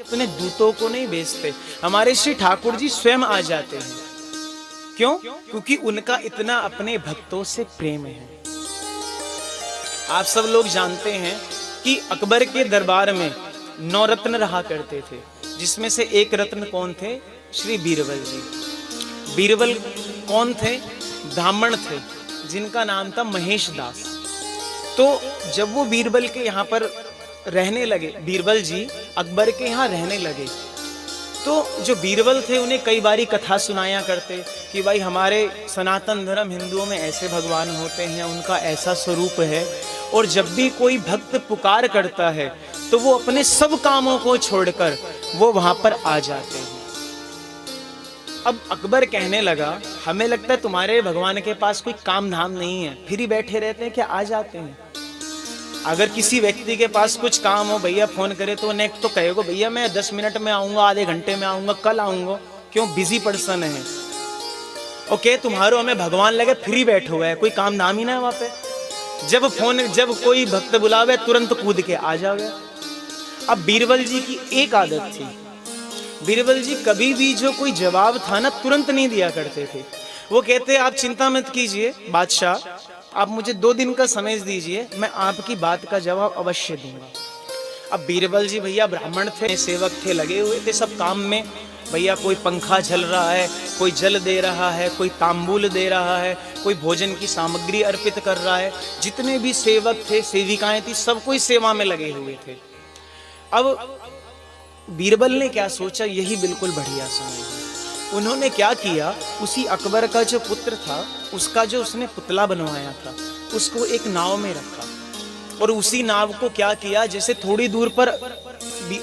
अपने दूतों को नहीं भेजते, हमारे श्री ठाकुर जी स्वयं आ जाते हैं। क्यों? क्योंकि उनका इतना अपने भक्तों से प्रेम है। आप सब लोग जानते हैं कि अकबर के दरबार में 9 रत्न रहा करते थे, जिसमें से एक रत्न कौन थे? श्री बीरबल जी। बीरबल कौन थे? ब्राह्मण थे जिनका नाम था महेश दास। तो जब वो बीरबल के यहाँ पर रहने लगे, बीरबल जी अकबर के यहाँ रहने लगे, तो जो बीरबल थे उन्हें कई बारी कथा सुनाया करते कि भाई हमारे सनातन धर्म हिंदुओं में ऐसे भगवान होते हैं, उनका ऐसा स्वरूप है, और जब भी कोई भक्त पुकार करता है तो वो अपने सब कामों को छोड़कर वो वहां पर आ जाते हैं। अब अकबर कहने लगा, हमें लगता है तुम्हारे भगवान के पास कोई काम धाम नहीं है, फिर ही बैठे रहते हैं, क्या आ जाते हैं? अगर किसी व्यक्ति के पास कुछ काम हो, भैया फोन करे तो नेक्स्ट तो कहेगा भैया मैं 10 मिनट में आऊंगा, आधे घंटे में आऊंगा, कल आऊंगा, क्यों? बिजी पर्सन है। ओके, तुम्हारो हमें भगवान लगे, फ्री बैठो हुआ है, कोई काम धाम ही ना है वहां पे। जब कोई भक्त बुलावे तुरंत कूद के आ जाओगे। अब बीरबल जी की एक आदत थी, बीरबल जी कभी भी जो कोई जवाब था ना तुरंत नहीं दिया करते थे। वो कहते आप चिंता मत कीजिए बादशाह, आप मुझे 2 दिन का समय दीजिए, मैं आपकी बात का जवाब अवश्य दूंगा। अब बीरबल जी भैया ब्राह्मण थे, सेवक थे, लगे हुए थे सब काम में। भैया कोई पंखा झल रहा है, कोई जल दे रहा है, कोई तांबूल दे रहा है, कोई भोजन की सामग्री अर्पित कर रहा है। जितने भी सेवक थे, सेविकाएं थी, सब कोई सेवा में लगे हुए थे। अब बीरबल ने क्या सोचा, यही बिल्कुल बढ़िया समय है। उन्होंने क्या किया, उसी अकबर का जो पुत्र था उसका जो उसने पुतला बनवाया था उसको एक नाव में रखा, और उसी नाव को क्या किया, जैसे थोड़ी दूर पर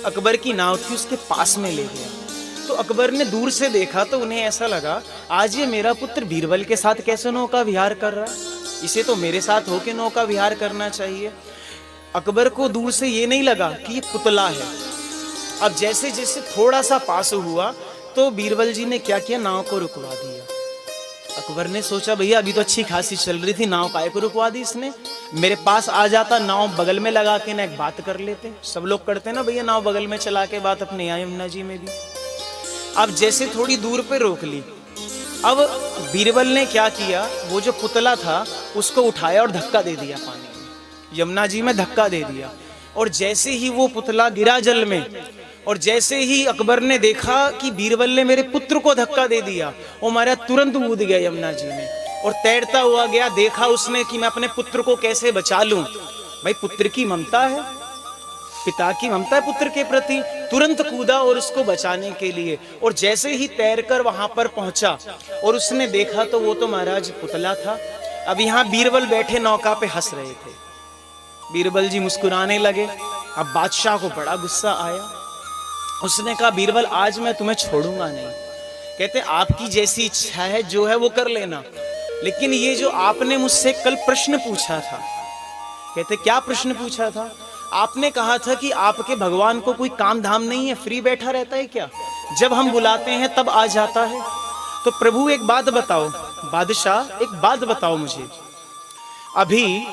अकबर की नाव थी उसके पास में ले गया। तो अकबर ने दूर से देखा तो उन्हें ऐसा लगा, आज ये मेरा पुत्र बीरबल के साथ कैसे नौका विहार कर रहा है, इसे तो मेरे साथ होके नौका विहार करना चाहिए। अकबर को दूर से ये नहीं लगा कि ये पुतला है। अब जैसे जैसे थोड़ा सा पास हुआ तो बीरबल जी ने क्या किया, नाव को रुकवा दिया। अकबर ने सोचा भैया अभी तो अच्छी खासी चल रही थी, नाव काहे को रुकवा दी इसने, मेरे पास आ जाता, नाव बगल में लगा के ना एक बात कर लेते। सब लोग करते ना भैया, नाव बगल में चला के बात, अपने यहाँ यमुना जी में भी। अब जैसे थोड़ी दूर पे रोक ली, अब बीरबल ने क्या किया, वो जो पुतला था उसको उठाया और धक्का दे दिया पानी में, यमुना जी में धक्का दे दिया। और जैसे ही वो पुतला गिरा जल में, और जैसे ही अकबर ने देखा कि बीरबल ने मेरे पुत्र को धक्का दे दिया, वो मारा तुरंत कूद गया यमुना जी में और तैरता हुआ गया। देखा उसने कि मैं अपने पुत्र को कैसे बचा लूं। भाई पुत्र की ममता है, पिता की ममता है पुत्र के प्रति, तुरंत कूदा और उसको बचाने के लिए। और जैसे ही तैरकर वहां पर पहुंचा और उसने देखा तो वो तो महाराज पुतला था। अब यहाँ बीरबल बैठे नौका पे हंस रहे थे। बीरबल जी मुस्कुराने लगे। अब बादशाह को बड़ा गुस्सा आया। उसने कहा बीरबल आज मैं तुम्हें छोड़ूंगा नहीं। कहते आपकी जैसी इच्छा है जो है वो कर लेना, लेकिन ये जो आपने मुझसे कल प्रश्न पूछा था। कहते क्या प्रश्न पूछा था? आपने कहा था कि आपके भगवान को कोई काम धाम नहीं है, फ्री बैठा रहता है क्या, जब हम बुलाते हैं तब आ जाता है। तो प्रभु एक बात बताओ, बादशाह एक बात बताओ मुझे, अभी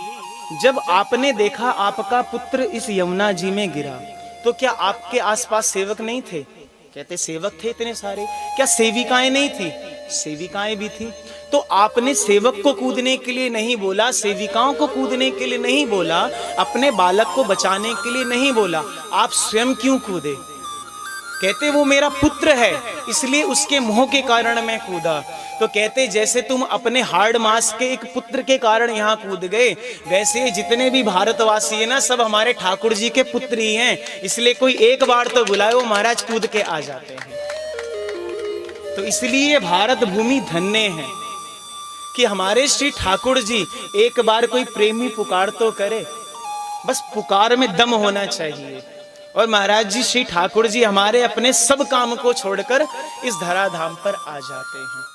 जब आपने देखा आपका पुत्र इस यमुना जी में गिरा तो क्या आपके आसपास सेवक नहीं थे? कहते सेवक थे इतने सारे। क्या सेविकाएं नहीं थी? सेविकाएं भी थी। तो आपने सेवक को कूदने के लिए नहीं बोला, सेविकाओं को कूदने के लिए नहीं बोला, अपने बालक को बचाने के लिए नहीं बोला, आप स्वयं क्यों कूदे? कहते वो मेरा पुत्र है इसलिए उसके मोह के कारण मैं कूदा। तो कहते जैसे तुम अपने हार्ड मास के एक पुत्र के कारण यहाँ कूद गए, वैसे जितने भी भारतवासी है ना सब हमारे ठाकुर जी के पुत्र ही हैं, इसलिए कोई एक बार तो बुलाए वो महाराज कूद के आ जाते हैं। तो इसलिए भारत भूमि धन्य है कि हमारे श्री ठाकुर जी एक बार कोई प्रेमी पुकार तो करे, बस पुकार में दम होना चाहिए। और महाराज जी श्री ठाकुर जी हमारे अपने सब काम को छोड़कर इस धराधाम पर आ जाते हैं।